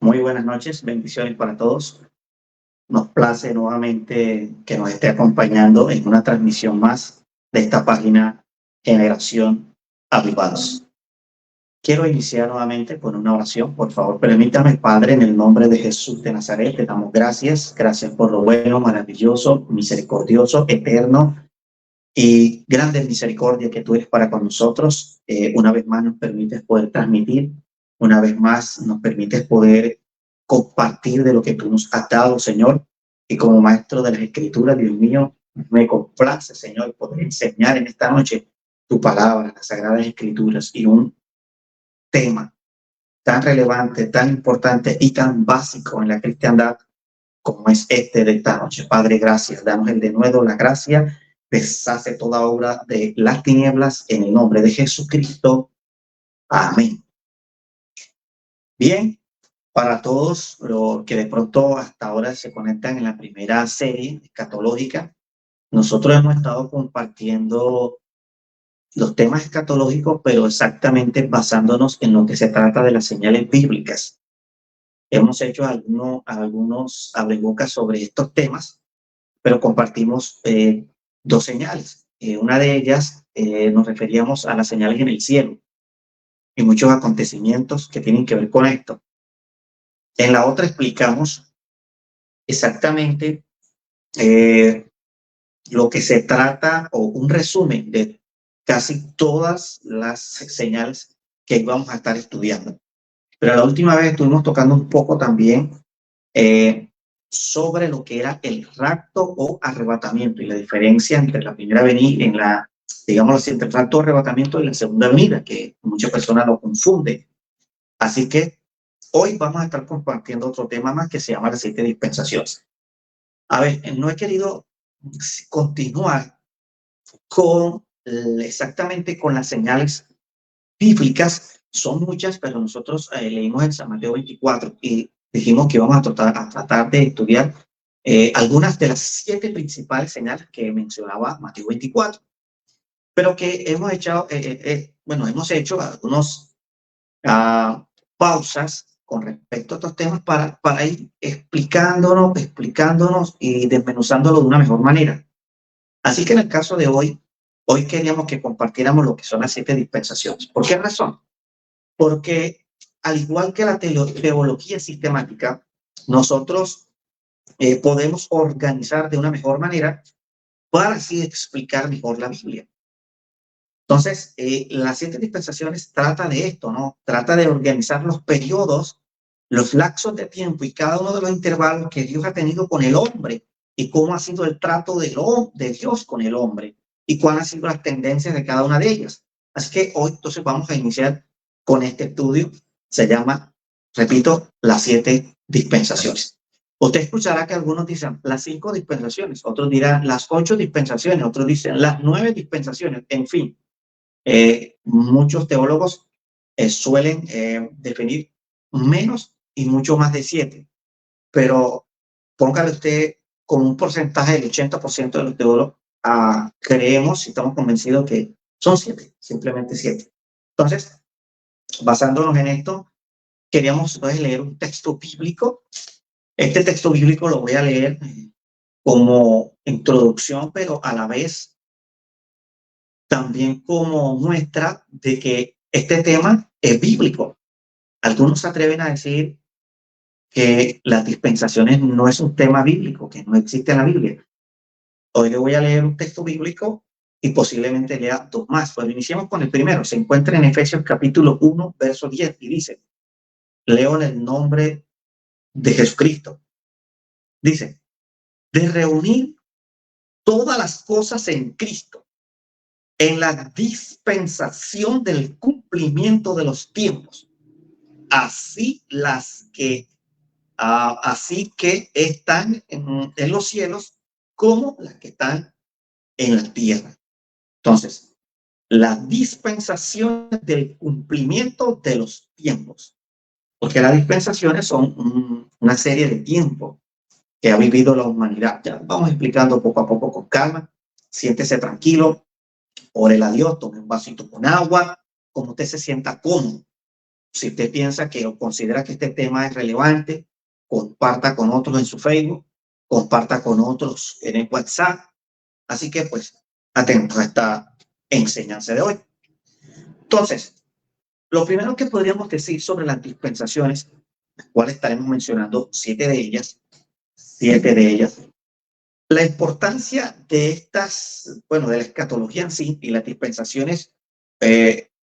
Muy buenas noches, bendiciones para todos. Nos place nuevamente que nos esté acompañando en una transmisión más de esta página Generación Avivados. Quiero iniciar nuevamente con una oración. Por favor, permítame, Padre, en el nombre de Jesús de Nazaret, te damos gracias. Gracias por lo bueno, maravilloso, misericordioso, eterno y grande misericordia que tú eres para con nosotros. Una vez más nos permites poder transmitir, una vez más nos permites poder compartir de lo que tú nos has dado, Señor. Y como maestro de las Escrituras, Dios mío, me complace, Señor, poder enseñar en esta noche tu palabra, las Sagradas Escrituras, y un tema tan relevante, tan importante y tan básico en la cristiandad como es este de esta noche. Padre, gracias. Danos el de nuevo la gracia. Deshace toda obra de las tinieblas en el nombre de Jesucristo. Amén. Bien, para todos los que de pronto hasta ahora se conectan en la primera serie escatológica, nosotros hemos estado compartiendo los temas escatológicos, pero exactamente basándonos en lo que se trata de las señales bíblicas. Hemos hecho algunos abrebocas sobre estos temas, pero compartimos dos señales. Una de ellas nos referíamos a las señales en el cielo y muchos acontecimientos que tienen que ver con esto. En la otra explicamos exactamente lo que se trata, o un resumen de casi todas las señales que íbamos a estar estudiando. Pero la última vez estuvimos tocando un poco también sobre lo que era el rapto o arrebatamiento y la diferencia entre la primera venida, digamos así, entre el rapto o arrebatamiento y la segunda venida, que muchas personas lo confunden. Así que hoy vamos a estar compartiendo otro tema más que se llama las 7 dispensaciones. A ver, no he querido continuar con exactamente con las señales bíblicas. Son muchas, pero nosotros leímos en San Mateo 24 y dijimos que íbamos a tratar de estudiar algunas de las 7 principales señales que mencionaba Mateo 24, pero que hemos hemos hecho algunos pausas con respecto a estos temas para ir explicándonos y desmenuzándolo de una mejor manera. Así que en el caso de hoy queríamos que compartiéramos lo que son las 7 dispensaciones. ¿Por qué razón? Porque al igual que la teología sistemática, nosotros podemos organizar de una mejor manera para así explicar mejor la Biblia. Entonces, las 7 dispensaciones trata de esto, ¿no? Trata de organizar los periodos, los lapsos de tiempo y cada uno de los intervalos que Dios ha tenido con el hombre y cómo ha sido el trato de Dios con el hombre y cuáles han sido las tendencias de cada una de ellas. Así que hoy entonces vamos a iniciar con este estudio. Se llama, repito, las 7 dispensaciones. Usted escuchará que algunos dicen las 5 dispensaciones, otros dirán las 8 dispensaciones, otros dicen las 9 dispensaciones, en fin. Muchos teólogos suelen definir menos y mucho más de 7, pero póngale usted con un porcentaje del 80% de los teólogos, creemos y estamos convencidos que son 7, simplemente 7. Entonces, basándonos en esto, queríamos entonces leer un texto bíblico. Este texto bíblico lo voy a leer como introducción, pero a la vez también como muestra de que este tema es bíblico. Algunos se atreven a decir que las dispensaciones no es un tema bíblico, que no existe en la Biblia. Hoy le voy a leer un texto bíblico y posiblemente lea 2 más. Pues iniciamos con el primero. Se encuentra en Efesios capítulo 1, verso 10 y dice, leo en el nombre de Jesucristo. Dice, de reunir todas las cosas en Cristo, en la dispensación del cumplimiento de los tiempos, así que están en los cielos como las que están en la tierra. Entonces, la dispensación del cumplimiento de los tiempos, porque las dispensaciones son una serie de tiempos que ha vivido la humanidad. Ya vamos explicando poco a poco con calma. Siéntese tranquilo, órele a Dios, tome un vasito con agua, como usted se sienta cómodo. Si usted piensa que o considera que este tema es relevante, comparta con otros en su Facebook, comparta con otros en el WhatsApp. Así que, pues, atentos a esta enseñanza de hoy. Entonces, lo primero que podríamos decir sobre las dispensaciones, las cuales estaremos mencionando siete de ellas, la importancia de estas, bueno, de la escatología en sí y las dispensaciones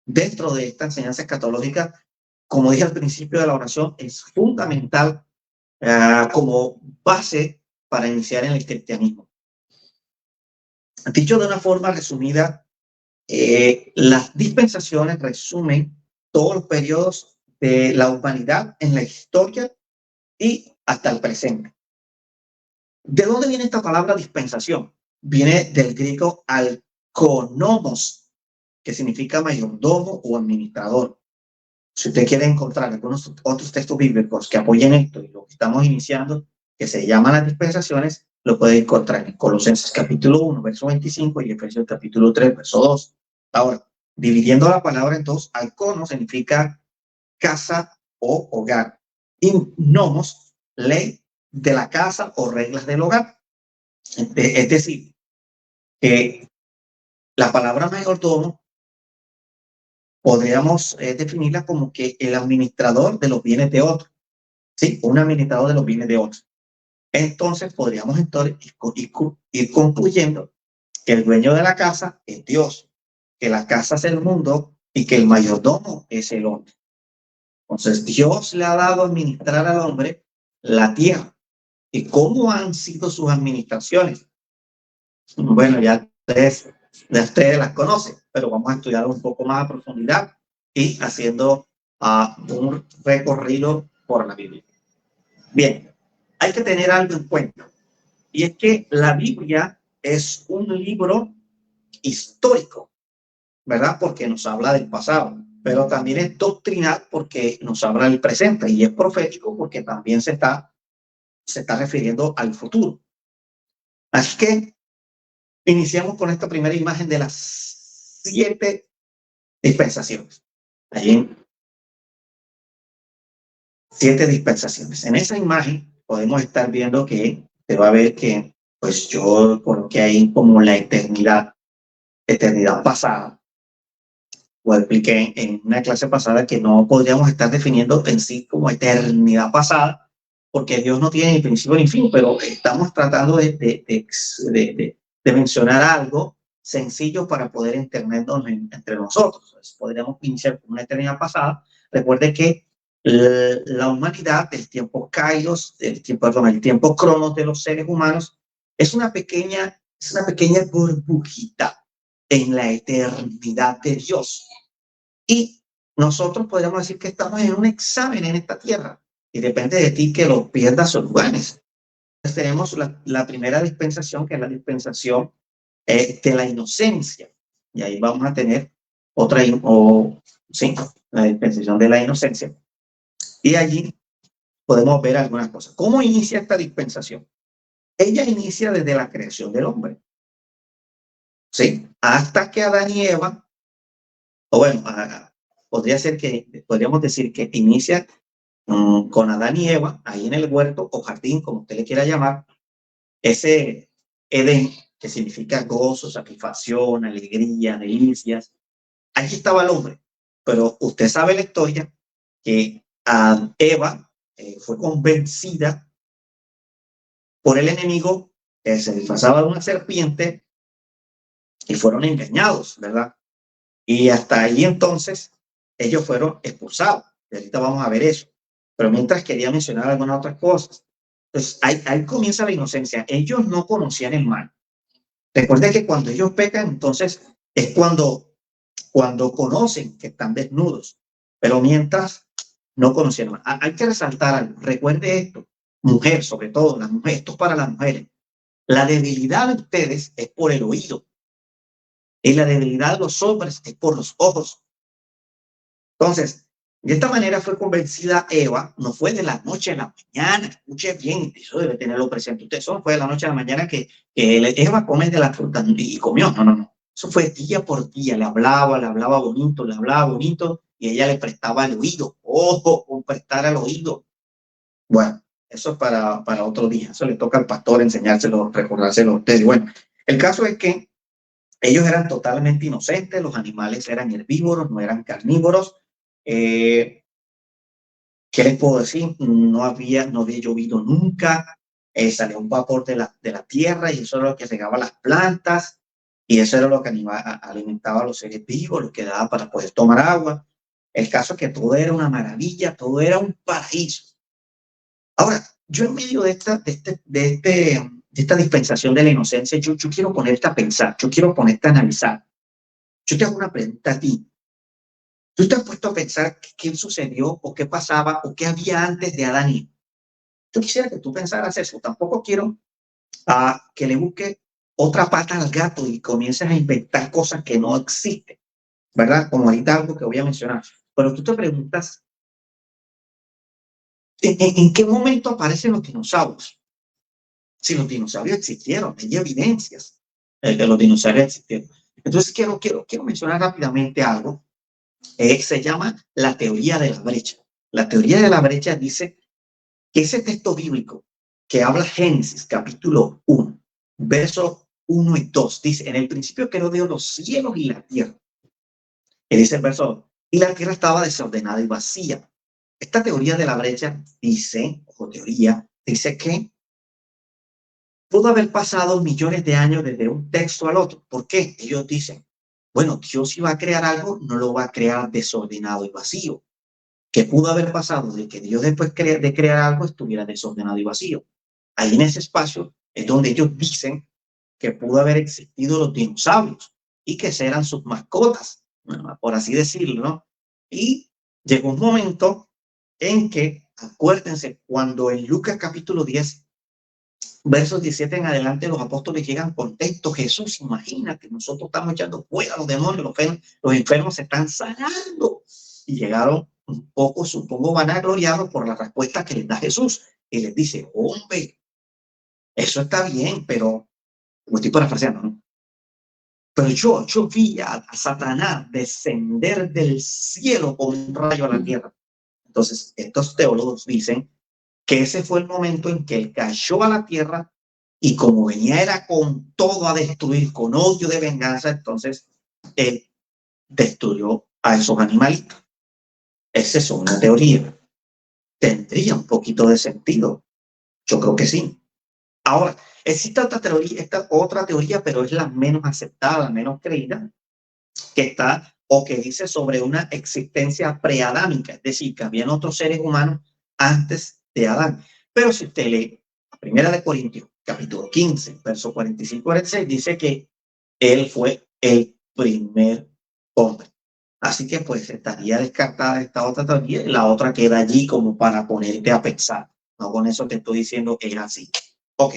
dentro de esta enseñanza escatológica, como dije al principio de la oración, es fundamental como base para iniciar en el cristianismo. Dicho de una forma resumida, las dispensaciones resumen todos los periodos de la humanidad en la historia y hasta el presente. ¿De dónde viene esta palabra dispensación? Viene del griego alkonomos, que significa mayordomo o administrador. Si usted quiere encontrar algunos otros textos bíblicos que apoyen esto y lo que estamos iniciando, que se llaman las dispensaciones, lo puede encontrar en Colosenses capítulo 1, verso 25 y Efesios capítulo 3, verso 2. Ahora, dividiendo la palabra en dos, alcono significa casa o hogar y nomos, ley de la casa o reglas del hogar. Es decir, que la palabra mayordomo podríamos definirla como que el administrador de los bienes de otro, ¿sí? Un administrador de los bienes de otro. Entonces podríamos ir concluyendo que el dueño de la casa es Dios, que la casa es el mundo y que el mayordomo es el hombre. Entonces Dios le ha dado a administrar al hombre la tierra. ¿Y cómo han sido sus administraciones? Bueno, ya ustedes las conocen, pero vamos a estudiar un poco más a profundidad y haciendo un recorrido por la Biblia. Bien, hay que tener algo en cuenta, y es que la Biblia es un libro histórico, ¿verdad? Porque nos habla del pasado, pero también es doctrinal porque nos habla del presente, y es profético porque también se está refiriendo al futuro. Así que iniciamos con esta primera imagen de las 7 dispensaciones. Allí 7 dispensaciones. En esa imagen podemos estar viendo que se va a ver que, pues yo coloqué ahí como la eternidad pasada. O expliqué en una clase pasada que no podríamos estar definiendo en sí como eternidad pasada, porque Dios no tiene ni principio ni fin, pero estamos tratando de mencionar algo sencillo para poder entendernos entre nosotros. Entonces, podríamos iniciar con una eternidad pasada. Recuerde que la humanidad, el tiempo kairos, el tiempo cronos de los seres humanos, es una pequeña burbujita en la eternidad de Dios. Y nosotros podríamos decir que estamos en un examen en esta tierra y depende de ti que lo pierdas o lo ganes. Entonces tenemos la primera dispensación, que es la dispensación de la inocencia. Y ahí vamos a tener la dispensación de la inocencia. Y allí podemos ver algunas cosas. ¿Cómo inicia esta dispensación? Ella inicia desde la creación del hombre. Sí, hasta que Adán y Eva, o bueno, podríamos decir que inicia con Adán y Eva, ahí en el huerto o jardín, como usted le quiera llamar, ese Edén, que significa gozo, satisfacción, alegría, delicias. Allí estaba el hombre, pero usted sabe la historia que Eva fue convencida por el enemigo que se disfrazaba de una serpiente y fueron engañados, ¿verdad? Y hasta ahí entonces ellos fueron expulsados. Y ahorita vamos a ver eso. Pero mientras quería mencionar algunas otras cosas. Entonces ahí comienza la inocencia. Ellos no conocían el mal. Recuerden que cuando ellos pecan, entonces es cuando conocen que están desnudos. Pero mientras no conocían el mal. Hay que resaltar algo. Recuerde esto. Mujer, sobre todo, las mujeres, esto es para las mujeres. La debilidad de ustedes es por el oído. Y la debilidad de los hombres es por los ojos. Entonces, de esta manera fue convencida Eva, no fue de la noche a la mañana, escuche bien, eso debe tenerlo presente usted, eso no fue de la noche a la mañana que Eva come de la fruta y comió, no, eso fue día por día, le hablaba bonito, y ella le prestaba el oído. Ojo, con prestar el oído. Bueno, eso es para otro día. Eso le toca al pastor enseñárselo, recordárselo a ustedes. Bueno, el caso es que ellos eran totalmente inocentes, los animales eran herbívoros, no eran carnívoros. ¿Qué les puedo decir? No había llovido nunca, salió un vapor de la tierra y eso era lo que regaba las plantas y eso era lo que alimentaba a los seres vivos, lo que daba para poder tomar agua. El caso es que todo era una maravilla, todo era un paraíso. Ahora, yo en medio de esta dispensación de la inocencia, yo quiero ponerte a pensar, yo quiero ponerte a analizar. Yo te hago una pregunta a ti. ¿Tú te has puesto a pensar qué sucedió o qué pasaba o qué había antes de Adán y Eva? Yo quisiera que tú pensaras eso. Tampoco quiero que le busque otra pata al gato y comiences a inventar cosas que no existen, ¿verdad? Como ahorita algo que voy a mencionar. Pero tú te preguntas, ¿en qué momento aparecen los dinosaurios? Si los dinosaurios existieron, hay evidencias de que los dinosaurios existieron. Entonces quiero mencionar rápidamente algo. Se llama la teoría de la brecha. La teoría de la brecha dice que ese texto bíblico que habla Génesis capítulo 1, versos 1 y 2, dice, en el principio creó Dios los cielos y la tierra. Y dice el verso 2, y la tierra estaba desordenada y vacía. Esta teoría de la brecha dice que pudo haber pasado millones de años desde un texto al otro. ¿Por qué? Ellos dicen, bueno, Dios si va a crear algo, no lo va a crear desordenado y vacío. ¿Qué pudo haber pasado de que Dios después de crear algo estuviera desordenado y vacío? Ahí en ese espacio es donde ellos dicen que pudo haber existido los dinosaurios y que eran sus mascotas, por así decirlo, ¿no? Y llegó un momento en que, acuérdense, cuando en Lucas capítulo 10, versos 17 en adelante, los apóstoles llegan con esto, Jesús, imagínate, nosotros estamos echando fuera a los demonios, los enfermos se están sanando. Y llegaron un poco, supongo, vanagloriados por la respuesta que les da Jesús. Y les dice, hombre, eso está bien, pero, como estoy parafraseando, ¿no? Pero yo vi a Satanás descender del cielo como un rayo a la tierra. Entonces, estos teólogos dicen que ese fue el momento en que él cayó a la tierra y como venía era con todo a destruir, con odio de venganza, entonces él destruyó a esos animalitos. Esa es una teoría. Tendría un poquito de sentido. Yo creo que sí. Ahora, existe esta otra teoría, pero es la menos aceptada, la menos creída, que está o que dice sobre una existencia preadámica, es decir, que habían otros seres humanos antes de Adán. Pero si usted lee la Primera de Corintios, capítulo 15, verso 45 y 46, dice que él fue el primer hombre. Así que pues estaría descartada esta otra teoría y la otra queda allí como para ponerte a pensar. No con eso te estoy diciendo que es así. Ok,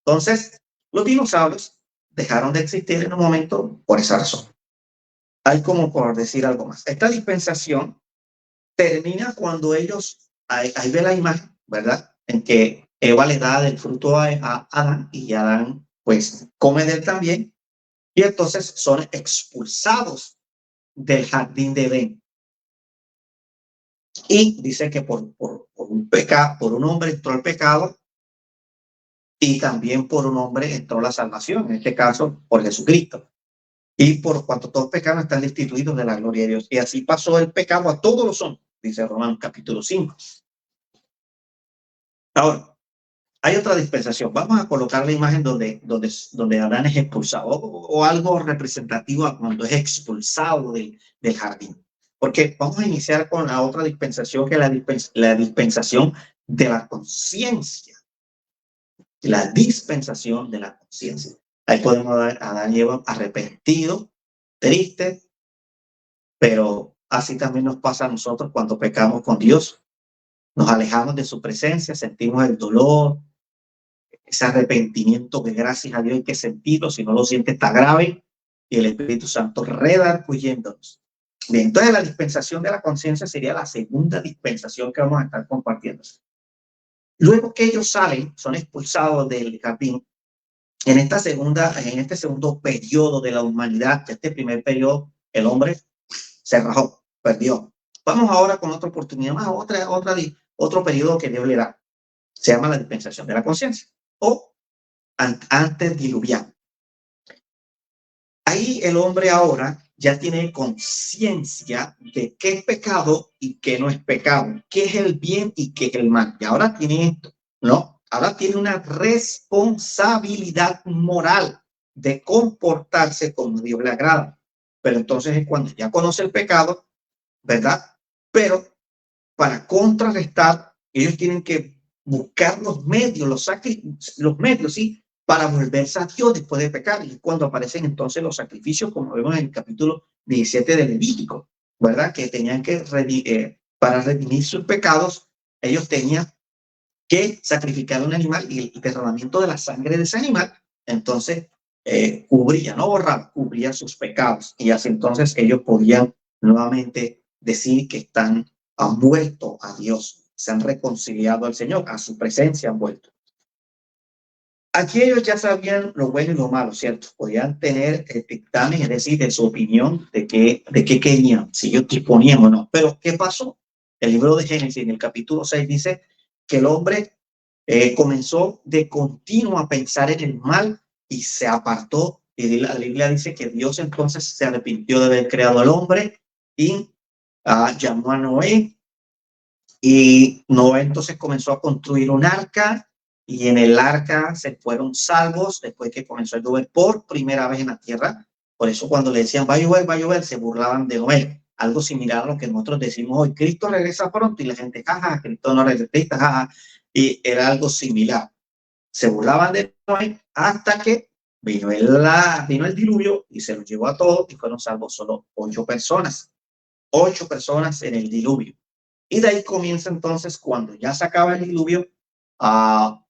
entonces los dinosaurios dejaron de existir en un momento por esa razón. Hay como por decir algo más. Esta dispensación termina cuando ellos, ahí ve la imagen, ¿verdad? En que Eva le da del fruto a Adán y Adán pues come de él también y entonces son expulsados del jardín de Edén. Y dice que por un pecado, por un hombre entró el pecado y también por un hombre entró la salvación, en este caso por Jesucristo. Y por cuanto todos pecaron están destituidos de la gloria de Dios. Y así pasó el pecado a todos los hombres, dice Romanos capítulo 5. Ahora, hay otra dispensación. Vamos a colocar la imagen donde Adán es expulsado o algo representativo a cuando es expulsado del jardín. Porque vamos a iniciar con la otra dispensación que es la dispensación de la conciencia. La dispensación de la conciencia. Ahí podemos ver a Adán y Eva arrepentidos, tristes, pero así también nos pasa a nosotros cuando pecamos con Dios. Nos alejamos de su presencia, sentimos el dolor, ese arrepentimiento que gracias a Dios hay que sentirlo, si no lo siente está grave, y el Espíritu Santo redarguyéndonos. Bien, entonces la dispensación de la conciencia sería la segunda dispensación que vamos a estar compartiendo. Luego que ellos salen, son expulsados del jardín, en este segundo periodo de la humanidad, este primer periodo, el hombre se rajó, perdió, Vamos ahora con otra oportunidad más, otro periodo que Dios le da. Se llama la dispensación de la conciencia o antediluviano. Ahí el hombre ahora ya tiene conciencia de qué es pecado y qué no es pecado, qué es el bien y qué es el mal. Y ahora tiene esto, ¿no? Ahora tiene una responsabilidad moral de comportarse como Dios le agrada. Pero entonces es cuando ya conoce el pecado, ¿verdad? Pero para contrarrestar, ellos tienen que buscar los medios, los medios, ¿sí? Para volverse a Dios después de pecar. Y cuando aparecen entonces los sacrificios, como vemos en el capítulo 17 de Levítico, ¿verdad? Que tenían que, para redimir sus pecados, ellos tenían que sacrificar un animal y el derramamiento de la sangre de ese animal, entonces cubría, no borraba, cubría sus pecados. Y así entonces ellos podían nuevamente decir que han vuelto a Dios, se han reconciliado al Señor, a su presencia han vuelto. Aquí ellos ya sabían lo bueno y lo malo, ¿cierto? Podían tener el dictamen, es decir, de su opinión de qué querían, si ellos disponían o no. Pero, ¿qué pasó? El libro de Génesis, en el capítulo 6, dice que el hombre comenzó de continuo a pensar en el mal y se apartó. Y la Biblia dice que Dios entonces se arrepintió de haber creado al hombre y llamó a Noé. Y Noé entonces comenzó a construir un arca y en el arca se fueron salvos después que comenzó a llover por primera vez en la tierra. Por eso cuando le decían va a llover, se burlaban de Noé. Algo similar a lo que nosotros decimos hoy, Cristo regresa pronto y la gente, jaja, Cristo no regresa, jaja. Y era algo similar. Se burlaban de Noé hasta que vino el diluvio y se los llevó a todos y fueron salvos solo 8 personas. 8 personas en el diluvio. Y de ahí comienza entonces, cuando ya se acaba el diluvio, a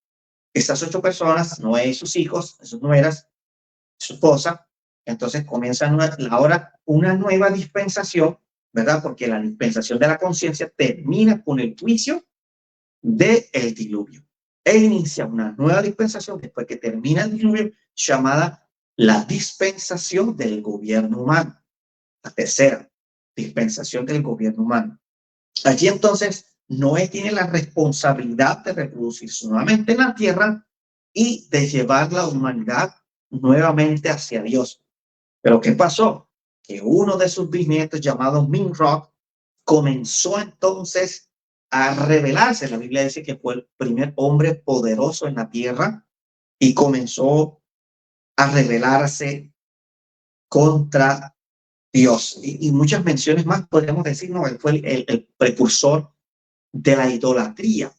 estas 8 personas, Noé y sus hijos, sus nueras, su esposa, entonces comienza ahora una nueva dispensación, ¿verdad? Porque la dispensación de la conciencia termina con el juicio del diluvio. E inicia una nueva dispensación después que termina el diluvio, llamada la dispensación del gobierno humano. La tercera dispensación del gobierno humano. Allí entonces Noé tiene la responsabilidad de reproducirse nuevamente en la tierra y de llevar la humanidad nuevamente hacia Dios. Pero ¿qué pasó? Que uno de sus bisnietos, llamado Nimrod, comenzó entonces a rebelarse. La Biblia dice que fue el primer hombre poderoso en la tierra y comenzó a rebelarse contra Dios. Y muchas menciones más podríamos decir, no, él fue el precursor de la idolatría.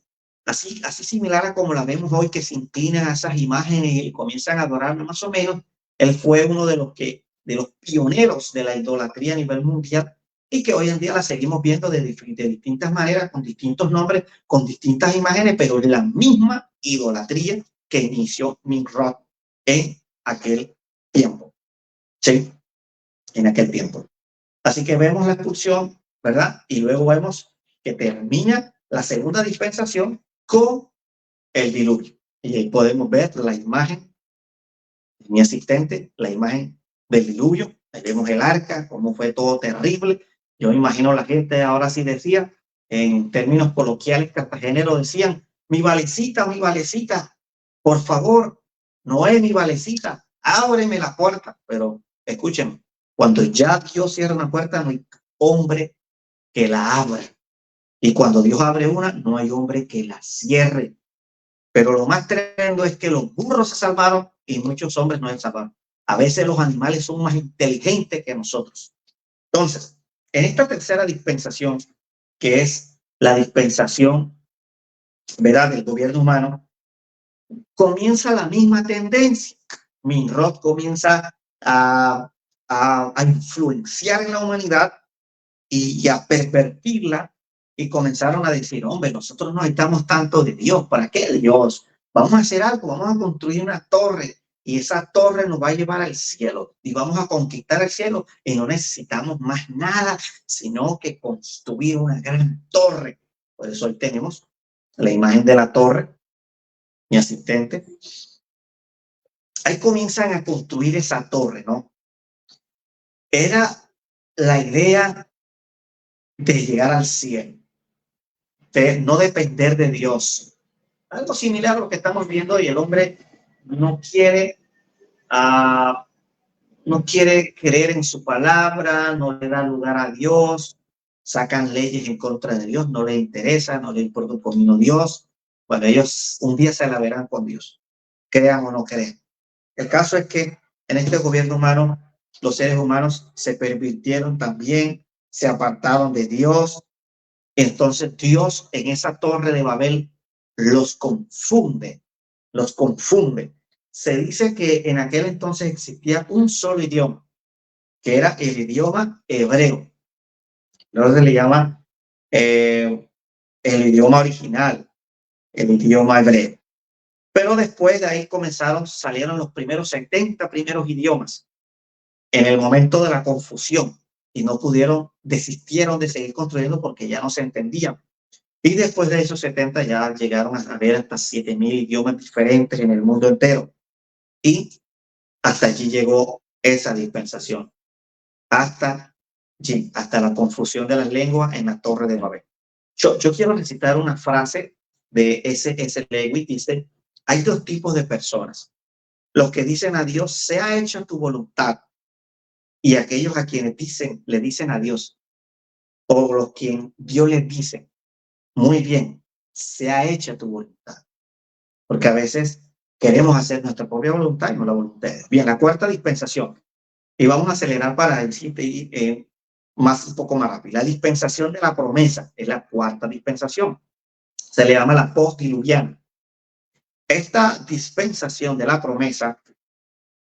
Así similar a como la vemos hoy, que se inclinan a esas imágenes y comienzan a adorarlo más o menos. Él fue uno de los pioneros de la idolatría a nivel mundial y que hoy en día la seguimos viendo de distintas maneras, con distintos nombres, con distintas imágenes, pero la misma idolatría que inició Nimrod en aquel tiempo. ¿Sí? En aquel tiempo. Así que vemos la expulsión, ¿verdad? Y luego vemos que termina la segunda dispensación con el diluvio. Y ahí podemos ver la imagen, mi asistente, la imagen del diluvio. Ahí vemos el arca, cómo fue todo terrible. Yo imagino la gente ahora sí decía, en términos coloquiales cartageneros decían, mi valecita, por favor, Noé, mi valecita, ábreme la puerta. Pero escúchenme, cuando ya Dios cierra una puerta, no hay hombre que la abra. Y cuando Dios abre una, no hay hombre que la cierre. Pero lo más tremendo es que los burros se salvaron y muchos hombres no se salvaron. A veces los animales son más inteligentes que nosotros. Entonces, en esta tercera dispensación, que es la dispensación, ¿verdad?, del gobierno humano, comienza la misma tendencia. Nimrod comienza a influenciar en la humanidad y a pervertirla, y comenzaron a decir, hombre, nosotros no necesitamos tanto de Dios, ¿para qué Dios? Vamos a hacer algo, vamos a construir una torre y esa torre nos va a llevar al cielo y vamos a conquistar el cielo y no necesitamos más nada, sino que construir una gran torre. Por eso hoy tenemos la imagen de la torre, mi asistente. Ahí comienzan a construir esa torre, ¿no? Era la idea de llegar al cielo, de no depender de Dios. Algo similar a lo que estamos viendo, y el hombre no quiere, uh, no quiere creer en su palabra, no le da lugar a Dios, sacan leyes en contra de Dios, no le interesa, no le importa un comino Dios. Bueno, ellos un día se la verán con Dios, crean o no crean. El caso es que en este gobierno humano, los seres humanos se pervirtieron también, se apartaron de Dios. Entonces Dios en esa torre de Babel los confunde, los confunde. Se dice que en aquel entonces existía un solo idioma, que era el idioma hebreo. No se le llama el idioma original, el idioma hebreo. Pero después de ahí salieron los primeros 70 primeros idiomas en el momento de la confusión y no desistieron de seguir construyendo porque ya no se entendían. Y después de esos 70 ya llegaron a haber hasta 7.000 idiomas diferentes en el mundo entero. Y hasta allí llegó esa dispensación, hasta la confusión de las lenguas en la Torre de Babel. Yo quiero recitar una frase de S.S. Lewis. Dice, hay dos tipos de personas: los que dicen a Dios, sea hecha tu voluntad, y aquellos a quienes le dicen a Dios, o los quien Dios les dice, muy bien, sea hecha tu voluntad. Porque a veces queremos hacer nuestra propia voluntad y no la voluntad de Dios. Bien, la cuarta dispensación, y vamos a acelerar para decirte un poco más rápido. La dispensación de la promesa es la cuarta dispensación. Se le llama la postdiluviana. Esta dispensación de la promesa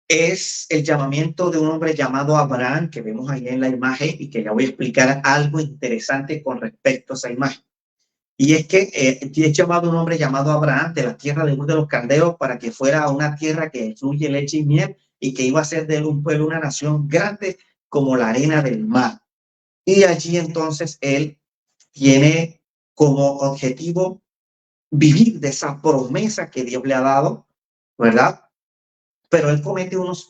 es el llamamiento de un hombre llamado Abraham, que vemos ahí en la imagen, y que ya voy a explicar algo interesante con respecto a esa imagen. Y es que es llamado un hombre llamado Abraham de la tierra de Ur de los Caldeos para que fuera a una tierra que fluye leche y miel y que iba a ser de él un pueblo, una nación grande como la arena del mar. Y allí entonces él tiene como objetivo vivir de esa promesa que Dios le ha dado, ¿verdad? Pero él comete unos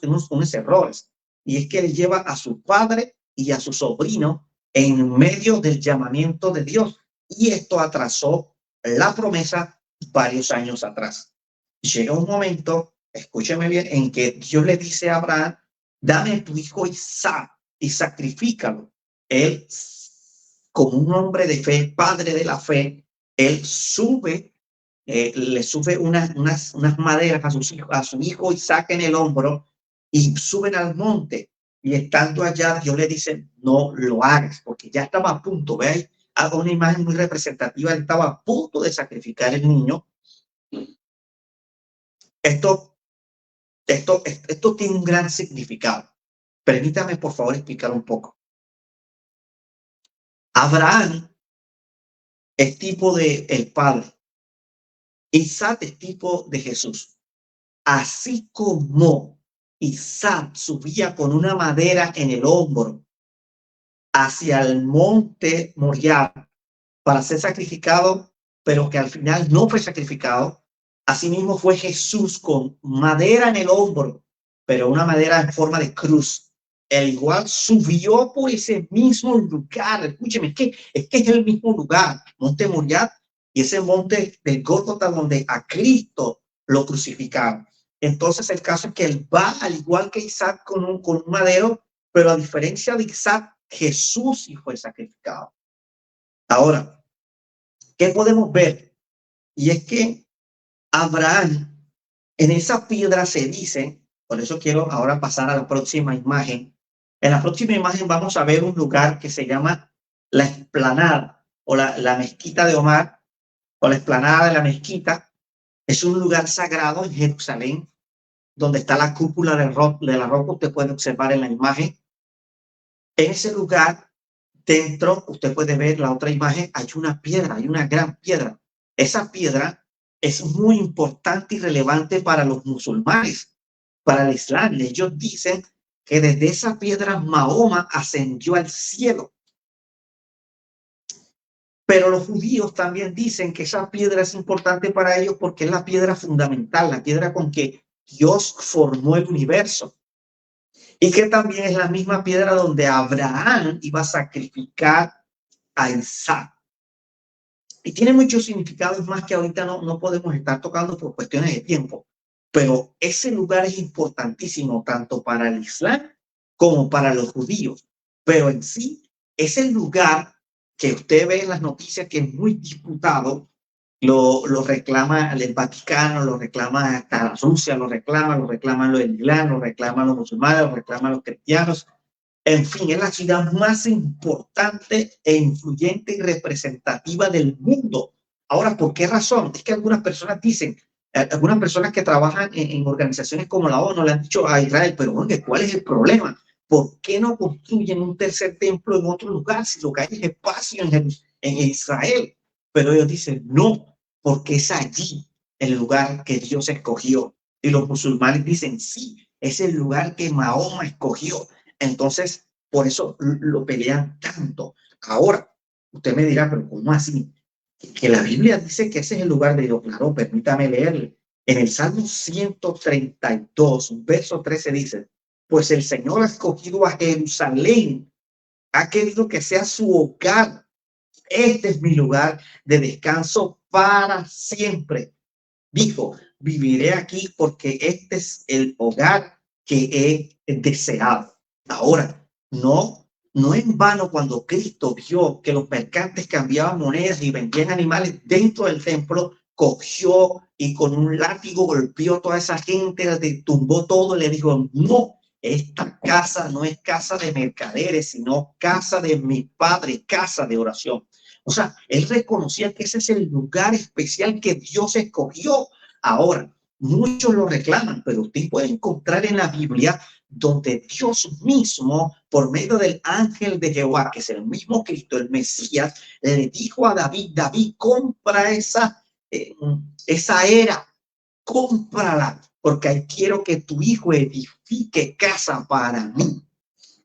errores, y es que él lleva a su padre y a su sobrino en medio del llamamiento de Dios, y esto atrasó la promesa varios años atrás. Llega un momento, escúcheme bien, en que Dios le dice a Abraham, dame tu hijo Isaac y sacrifícalo. Él, como un hombre de fe, padre de la fe, él le sube unas maderas a su hijo Isaac en el hombro, y suben al monte. Y estando allá, Dios le dice, no lo hagas, porque ya estaba a punto. ¿Veis? Hago una imagen muy representativa. Él estaba a punto de sacrificar el niño. Esto tiene un gran significado. Permítame, por favor, explicar un poco. Abraham es tipo de el Padre. Isaac es tipo de Jesús. Así como Isaac subía con una madera en el hombro hacia el monte Moriah para ser sacrificado, pero que al final no fue sacrificado, asimismo fue Jesús con madera en el hombro, pero una madera en forma de cruz. El igual subió por ese mismo lugar. Escúcheme, es que es el mismo lugar, monte Moriah, y ese monte del Gólgota donde a Cristo lo crucificaron. Entonces el caso es que él va al igual que Isaac con un madero, pero a diferencia de Isaac, Jesús sí fue sacrificado. Ahora, ¿qué podemos ver? Y es que Abraham, en esa piedra se dice, por eso quiero ahora pasar a la próxima imagen. En la próxima imagen vamos a ver un lugar que se llama la explanada o la mezquita de Omar, o la explanada de la mezquita. Es un lugar sagrado en Jerusalén, donde está la cúpula de la roca. Usted puede observar en la imagen. En ese lugar, dentro, usted puede ver la otra imagen, hay una piedra, hay una gran piedra. Esa piedra es muy importante y relevante para los musulmanes, para el Islam. Ellos dicen que desde esa piedra Mahoma ascendió al cielo. Pero los judíos también dicen que esa piedra es importante para ellos porque es la piedra fundamental, la piedra con que Dios formó el universo. Y que también es la misma piedra donde Abraham iba a sacrificar a Isaac. Y tiene muchos significados más que ahorita no podemos estar tocando por cuestiones de tiempo. Pero ese lugar es importantísimo tanto para el Islam como para los judíos. Pero en sí, es el lugar que usted ve en las noticias que es muy disputado. Lo reclama el Vaticano, lo reclama hasta Rusia, lo reclaman los del Islam, lo reclaman los musulmanes, lo reclaman los cristianos. En fin, es la ciudad más importante e influyente y representativa del mundo. Ahora, ¿por qué razón? Es que algunas personas dicen, algunas personas que trabajan en organizaciones como la ONU le han dicho a Israel, pero oye, ¿cuál es el problema? ¿Por qué no construyen un tercer templo en otro lugar si lo que hay es espacio en Israel? Pero ellos dicen, no, porque es allí el lugar que Dios escogió. Y los musulmanes dicen, sí, es el lugar que Mahoma escogió. Entonces, por eso lo pelean tanto. Ahora, usted me dirá, pero ¿cómo así? Que la Biblia dice que ese es el lugar de Dios. Claro, permítame leer. En el Salmo 132, verso 13 dice, pues el Señor ha escogido a Jerusalén, ha querido que sea su hogar. Este es mi lugar de descanso para siempre. Dijo, viviré aquí porque este es el hogar que he deseado. Ahora, no en vano cuando Cristo vio que los mercantes cambiaban monedas y vendían animales dentro del templo, cogió y con un látigo golpeó a toda esa gente, tumbó todo y le dijo, no, esta casa no es casa de mercaderes, sino casa de mi Padre, casa de oración. O sea, él reconocía que ese es el lugar especial que Dios escogió. Ahora, muchos lo reclaman, pero usted puede encontrar en la Biblia donde Dios mismo, por medio del ángel de Jehová, que es el mismo Cristo, el Mesías, le dijo a David, David, compra esa era, cómprala, porque ahí quiero que tu hijo edifique casa para mí.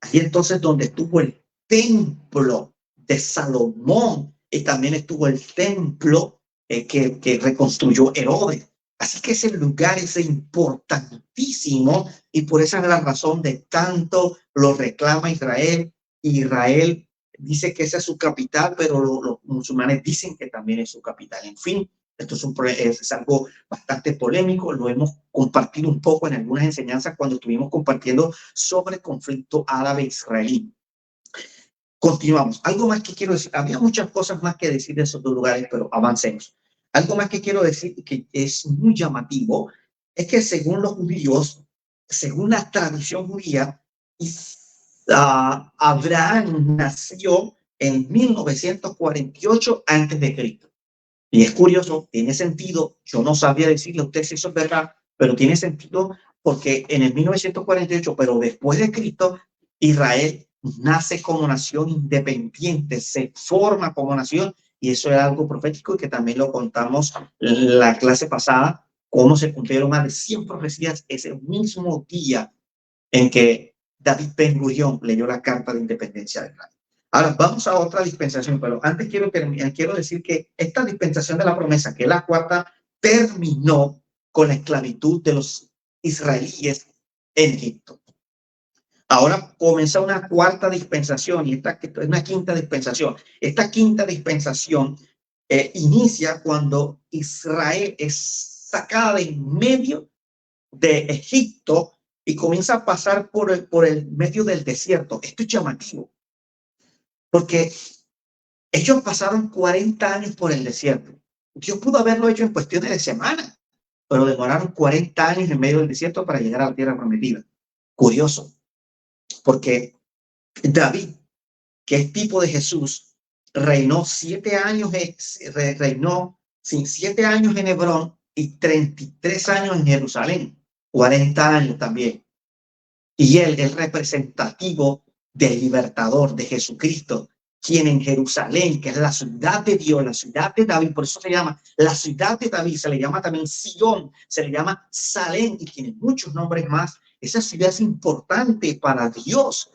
Ahí entonces donde estuvo el templo de Salomón y también estuvo el templo que reconstruyó Herodes. Así que ese lugar es importantísimo y por esa es la razón de tanto lo reclama Israel. Israel dice que esa es su capital, pero los musulmanes dicen que también es su capital. En fin, esto es algo bastante polémico, lo hemos compartido un poco en algunas enseñanzas cuando estuvimos compartiendo sobre el conflicto árabe-israelí. Continuamos. Algo más que quiero decir, había muchas cosas más que decir de esos dos lugares, pero avancemos. Algo más que quiero decir que es muy llamativo, es que según los judíos, según la tradición judía, Abraham nació en 1948 antes de Cristo. Y es curioso, tiene sentido, yo no sabía decirle a usted si eso es verdad, pero tiene sentido porque en el 1948, pero después de Cristo, Israel nace como nación independiente, se forma como nación, y eso es algo profético y que también lo contamos en la clase pasada, cómo se cumplieron más de 100 profecías ese mismo día en que David Ben Gurión leyó la carta de independencia de Israel. Ahora vamos a otra dispensación, pero antes quiero decir que esta dispensación de la promesa, que es la cuarta, terminó con la esclavitud de los israelíes en Egipto. Ahora comienza una cuarta dispensación y esta es una quinta dispensación. Esta quinta dispensación inicia cuando Israel es sacada de en medio de Egipto y comienza a pasar por el medio del desierto. Esto es llamativo, porque ellos pasaron 40 años por el desierto. Dios pudo haberlo hecho en cuestiones de semanas, pero demoraron 40 años en medio del desierto para llegar a la tierra prometida. Curioso, porque David, que es tipo de Jesús, reinó 7 años, reinó 7 años en Hebrón y 33 años en Jerusalén, 40 años también. Y él es representativo del libertador, de Jesucristo, quien en Jerusalén, que es la ciudad de Dios, la ciudad de David, por eso se llama la ciudad de David, se le llama también Sion, se le llama Salem y tiene muchos nombres más. Esa ciudad es importante para Dios,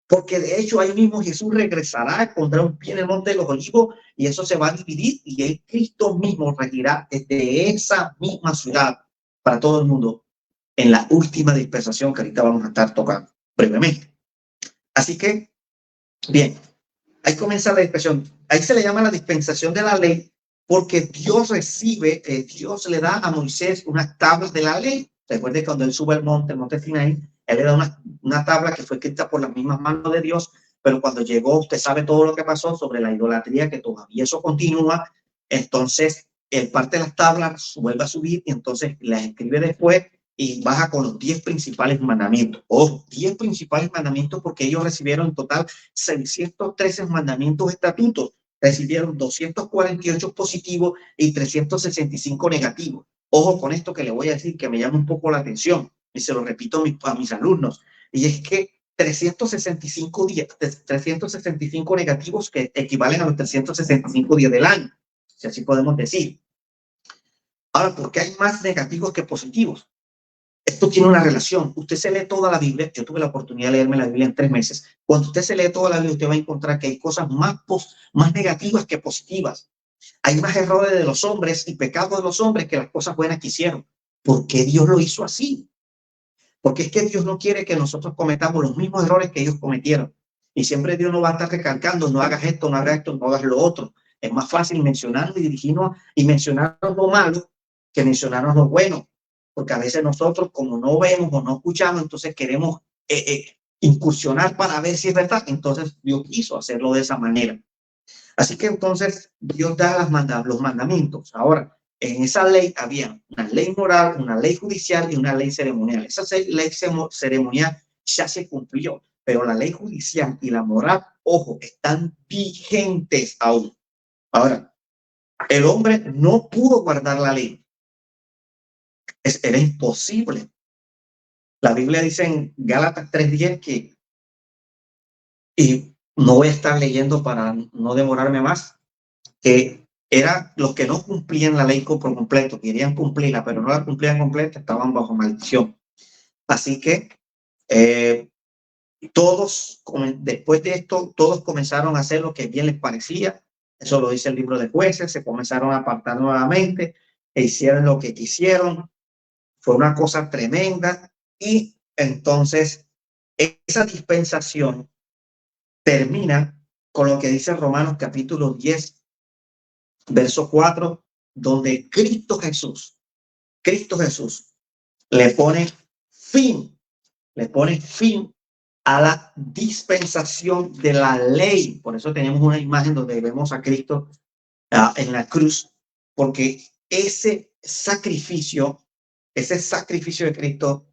porque de hecho ahí mismo Jesús regresará, pondrá un pie en el monte de los olivos y eso se va a dividir y el Cristo mismo regirá desde esa misma ciudad para todo el mundo en la última dispensación que ahorita vamos a estar tocando brevemente. Así que, bien, Ahí comienza la dispensación. Ahí se le llama la dispensación de la ley porque Dios Dios le da a Moisés unas tablas de la ley. Recuerde cuando él sube al monte, el monte Sinaí, él le da una tabla que fue escrita por las mismas manos de Dios, pero cuando llegó, usted sabe todo lo que pasó sobre la idolatría, que todavía eso continúa. Entonces, él parte las tablas, vuelve a subir y entonces las escribe después y baja con los 10 principales mandamientos. Ojo, 10 principales mandamientos porque ellos recibieron en total 613 mandamientos estatutos. Recibieron 248 positivos y 365 negativos. Ojo con esto que le voy a decir que me llama un poco la atención y se lo repito a mis alumnos. Y es que 365 días, 365 negativos que equivalen a los 365 días del año, si así podemos decir. Ahora, ¿por qué hay más negativos que positivos? Esto tiene una relación. Usted se lee toda la Biblia. Yo tuve la oportunidad de leerme la Biblia en 3 meses. Cuando usted se lee toda la Biblia, usted va a encontrar que hay cosas más negativas que positivas. Hay más errores de los hombres y pecados de los hombres que las cosas buenas que hicieron. ¿Por qué Dios lo hizo así? Porque es que Dios no quiere que nosotros cometamos los mismos errores que ellos cometieron. Y siempre Dios nos va a estar recalcando, no hagas esto, no hagas esto, no hagas lo otro. Es más fácil mencionarnos y dirigirnos y mencionarnos lo malo que mencionarnos lo bueno. Porque a veces nosotros, como no vemos o no escuchamos, entonces queremos incursionar para ver si es verdad. Entonces Dios quiso hacerlo de esa manera. Así que entonces Dios da los mandamientos. Ahora, en esa ley había una ley moral, una ley judicial y una ley ceremonial. Esa ley ceremonial ya se cumplió, pero la ley judicial y la moral, ojo, están vigentes aún. Ahora, el hombre no pudo guardar la ley. Era imposible. La Biblia dice en Gálatas 3:10 que, y no voy a estar leyendo para no demorarme más, que eran los que no cumplían la ley por completo, querían cumplirla, pero no la cumplían completa, estaban bajo maldición. Así que todos, después de esto, todos comenzaron a hacer lo que bien les parecía. Eso lo dice el libro de Jueces, se comenzaron a apartar nuevamente e hicieron lo que quisieron. Fue una cosa tremenda y entonces esa dispensación termina con lo que dice Romanos capítulo 10, verso 4, donde Cristo Jesús le pone fin a la dispensación de la ley. Por eso tenemos una imagen donde vemos a Cristo en la cruz, porque ese sacrificio de Cristo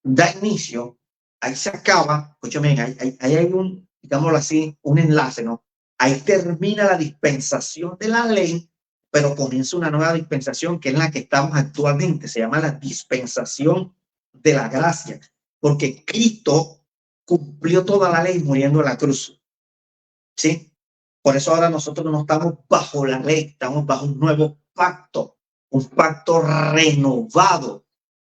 da inicio, ahí se acaba, escúchame, ahí hay un, digámoslo así, un enlace, ¿no? Ahí termina la dispensación de la ley, pero comienza una nueva dispensación que es la que estamos actualmente, se llama la dispensación de la gracia, porque Cristo cumplió toda la ley muriendo en la cruz, ¿sí? Por eso ahora nosotros no estamos bajo la ley, estamos bajo un nuevo pacto, un pacto renovado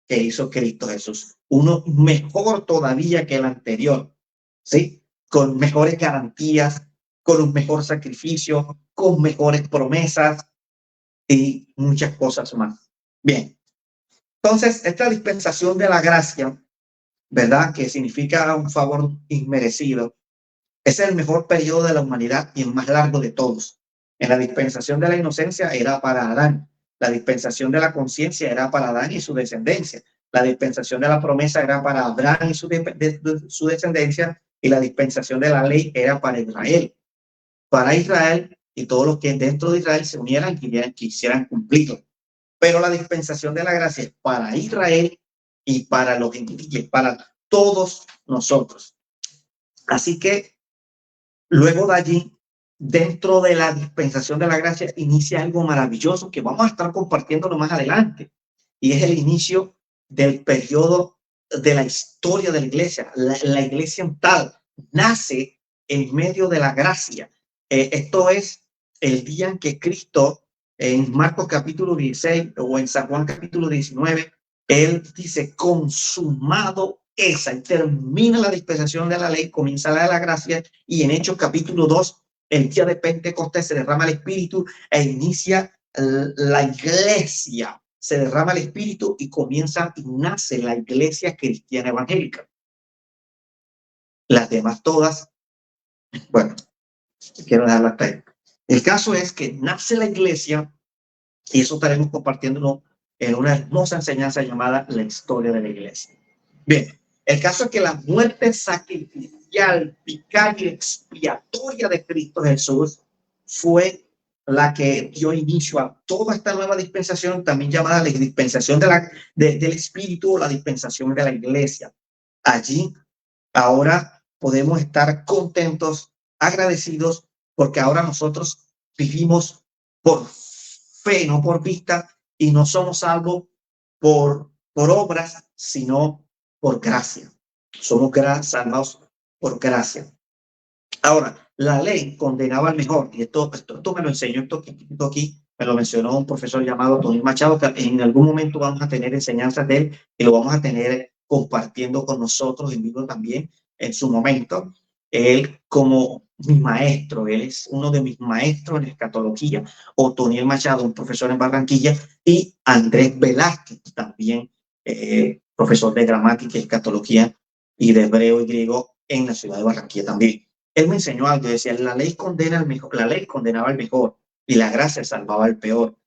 que hizo Cristo Jesús. Uno mejor todavía que el anterior, ¿sí? Con mejores garantías, con un mejor sacrificio, con mejores promesas y muchas cosas más. Bien, entonces esta dispensación de la gracia, ¿verdad? Que significa un favor inmerecido, es el mejor periodo de la humanidad y el más largo de todos. En la dispensación de la inocencia era para Adán. La dispensación de la conciencia era para Adán y su descendencia. La dispensación de la promesa era para Abraham y su descendencia. Y la dispensación de la ley era para Israel. Para Israel y todos los que dentro de Israel se unieran y quisieran cumplirlo. Pero la dispensación de la gracia es para Israel y para los gentiles, para todos nosotros. Así que luego de allí, dentro de la dispensación de la gracia, inicia algo maravilloso que vamos a estar compartiéndolo más adelante. Y es el inicio del periodo de la historia de la iglesia. La iglesia tal nace en medio de la gracia. Esto es el día en que Cristo, en Marcos capítulo 16 o en San Juan capítulo 19, él dice, consumado es, y termina la dispensación de la ley, comienza la de la gracia, y en Hechos capítulo 2, el día de Pentecostés se derrama el Espíritu e inicia la iglesia, se derrama el Espíritu y comienza y nace la iglesia cristiana evangélica. Las demás todas Bueno, quiero dejarla hasta ahí. El caso es que nace la iglesia y eso estaremos compartiéndolo en una hermosa enseñanza llamada La historia de la iglesia. Bien, el caso es que la muerte sacrificial, vicaria, expiatoria de Cristo Jesús fue la que dio inicio a toda esta nueva dispensación, también llamada la dispensación del Espíritu o la dispensación de la iglesia. Allí ahora podemos estar contentos, agradecidos, porque ahora nosotros vivimos por fe, no por vista, y no somos salvos por obras, sino por gracia. Somos salvados por gracia. Ahora, la ley condenaba al mejor, y esto me lo enseñó aquí, me lo mencionó un profesor llamado Tony Machado, que en algún momento vamos a tener enseñanzas de él y lo vamos a tener compartiendo con nosotros en vivo también en su momento. Él como mi maestro, él es uno de mis maestros en escatología, Otoniel Machado, un profesor en Barranquilla, y Andrés Velázquez, también profesor de gramática y escatología y de hebreo y griego en la ciudad de Barranquilla también. Él me enseñó algo, decía, la ley condena al mejor, la ley condenaba al mejor y la gracia salvaba al peor,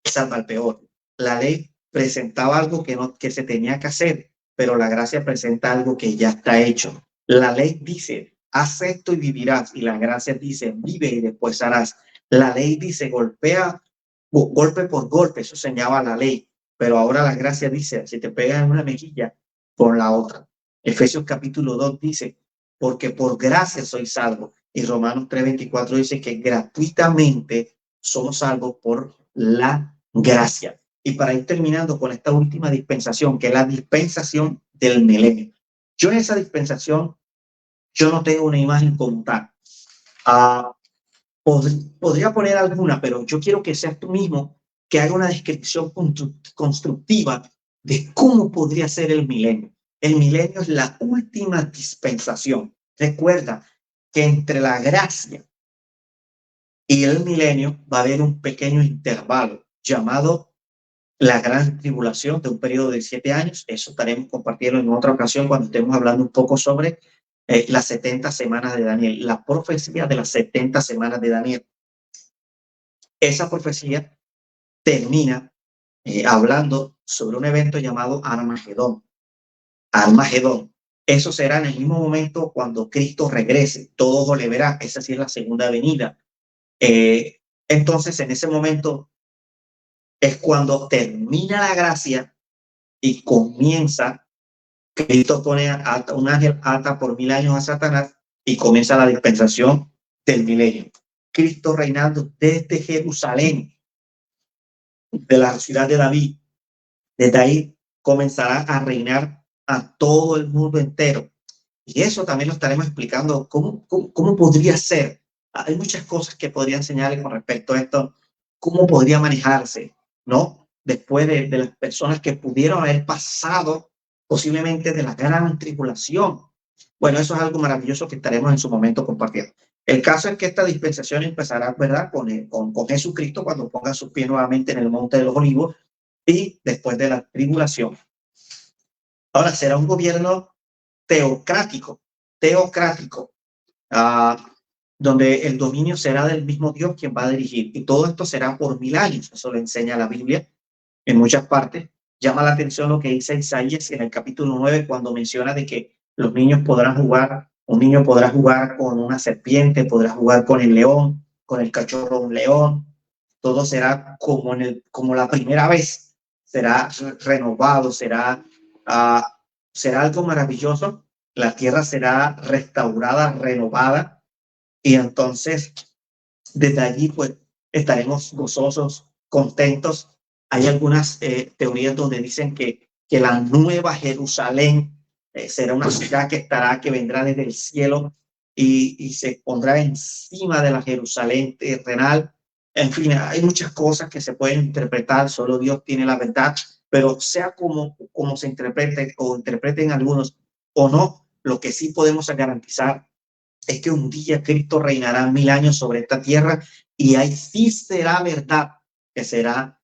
salva al peor. La ley presentaba algo que se tenía que hacer, pero la gracia presenta algo que ya está hecho. La ley dice, haz esto y vivirás, y la gracia dice, vive y después harás. La ley dice, golpea, golpe por golpe, eso señalaba la ley, pero ahora la gracia dice, si te pegan en una mejilla, pon la otra. Efesios capítulo 2 dice, porque por gracia soy salvo. Y Romanos 3:24 dice que gratuitamente somos salvos por la gracia. Y para ir terminando con esta última dispensación, que es la dispensación del milenio. Yo en esa dispensación, yo no tengo una imagen como tal. Podría poner alguna, pero yo quiero que seas tú mismo que haga una descripción constructiva de cómo podría ser el milenio. El milenio es la última dispensación. Recuerda que entre la gracia y el milenio va a haber un pequeño intervalo llamado la gran tribulación de un periodo de 7 años. Eso estaremos compartiendo en otra ocasión cuando estemos hablando un poco sobre las 70 semanas de Daniel, la profecía de las 70 semanas de Daniel. Esa profecía termina hablando sobre un evento llamado Armagedón. Armagedón. Eso será en el mismo momento cuando Cristo regrese. Todos le verán. Esa sí es la segunda venida. Entonces, en ese momento es cuando termina la gracia y comienza. Cristo pone a un ángel ata por 1000 años a Satanás y comienza la dispensación del milenio. Cristo reinando desde Jerusalén, de la ciudad de David. Desde ahí comenzará a reinar a todo el mundo entero. Y eso también lo estaremos explicando cómo podría ser. Hay muchas cosas que podría enseñarle con respecto a esto, cómo podría manejarse, ¿no? Después de las personas que pudieron haber pasado posiblemente de la gran tribulación. Bueno, eso es algo maravilloso que estaremos en su momento compartiendo. El caso es que esta dispensación empezará, ¿verdad? Con Jesucristo cuando ponga sus pies nuevamente en el monte de los olivos y después de la tribulación. Ahora será un gobierno teocrático, donde el dominio será del mismo Dios quien va a dirigir. Y todo esto será por 1000 años. Eso lo enseña la Biblia en muchas partes. Llama la atención lo que dice Isaías en el capítulo 9, cuando menciona de que los niños podrán jugar, un niño podrá jugar con una serpiente, podrá jugar con el león, con el cachorro un león. Todo será como la primera vez. Será renovado, será algo maravilloso. La tierra será restaurada, renovada, y entonces desde allí pues estaremos gozosos, contentos. Hay algunas teorías donde dicen que la nueva Jerusalén será una ciudad que vendrá desde el cielo y se pondrá encima de la Jerusalén terrenal. En fin, hay muchas cosas que se pueden interpretar, solo Dios tiene la verdad, pero sea como se interprete o interpreten algunos o no, lo que sí podemos garantizar es que un día Cristo reinará 1000 años sobre esta tierra y ahí sí será verdad que será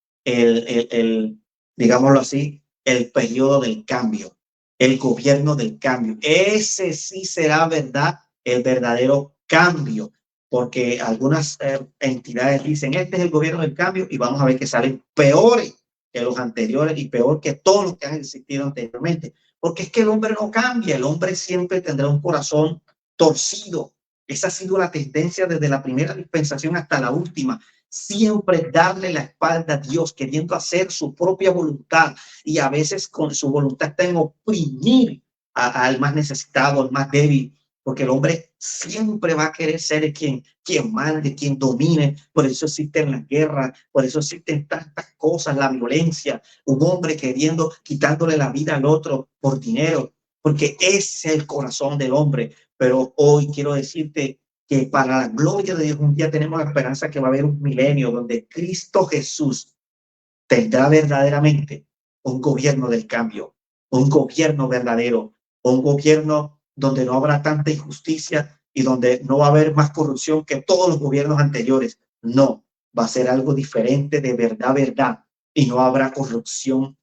digámoslo así, el periodo del cambio, el gobierno del cambio. Ese sí será verdad, el verdadero cambio, porque algunas entidades dicen, este es el gobierno del cambio, y vamos a ver que salen peores que los anteriores y peor que todos los que han existido anteriormente. Porque es que el hombre no cambia, el hombre siempre tendrá un corazón torcido. Esa ha sido la tendencia desde la primera dispensación hasta la última. Siempre darle la espalda a Dios, queriendo hacer su propia voluntad, y a veces con su voluntad está en oprimir al más necesitado, al más débil, porque el hombre siempre va a querer ser quien mande, quien domine. Por eso existen las guerras, por eso existen tantas cosas, la violencia, un hombre queriendo, quitándole la vida al otro por dinero, porque ese es el corazón del hombre. Pero hoy quiero decirte que para la gloria de Dios un día tenemos la esperanza que va a haber un milenio donde Cristo Jesús tendrá verdaderamente un gobierno del cambio, un gobierno verdadero, un gobierno donde no habrá tanta injusticia y donde no va a haber más corrupción que todos los gobiernos anteriores. No, va a ser algo diferente de verdad, verdad, y no habrá corrupción,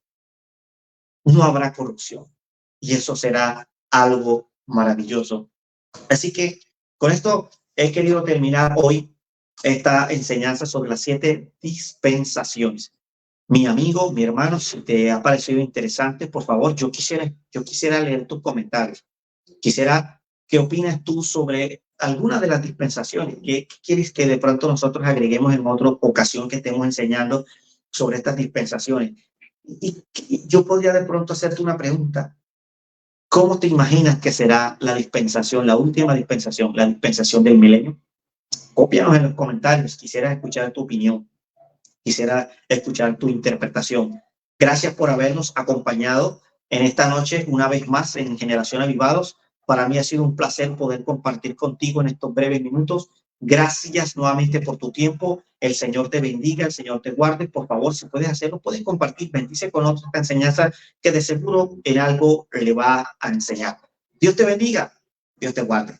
no habrá corrupción. Y eso será algo maravilloso. Así que con esto he querido terminar hoy esta enseñanza sobre las 7 dispensaciones. Mi amigo, mi hermano, si te ha parecido interesante, por favor, yo quisiera leer tus comentarios. Quisiera, ¿qué opinas tú sobre alguna de las dispensaciones? ¿Qué quieres que de pronto nosotros agreguemos en otra ocasión que estemos enseñando sobre estas dispensaciones? Y yo podría de pronto hacerte una pregunta. ¿Cómo te imaginas que será la dispensación, la última dispensación, la dispensación del milenio? Cópianos en los comentarios. Quisiera escuchar tu opinión. Quisiera escuchar tu interpretación. Gracias por habernos acompañado en esta noche una vez más en Generación Avivados. Para mí ha sido un placer poder compartir contigo en estos breves minutos. Gracias nuevamente por tu tiempo. El Señor te bendiga, el Señor te guarde. Por favor, si puedes hacerlo, puedes compartir. Bendice con otros esta enseñanza que de seguro en algo le va a enseñar. Dios te bendiga. Dios te guarde.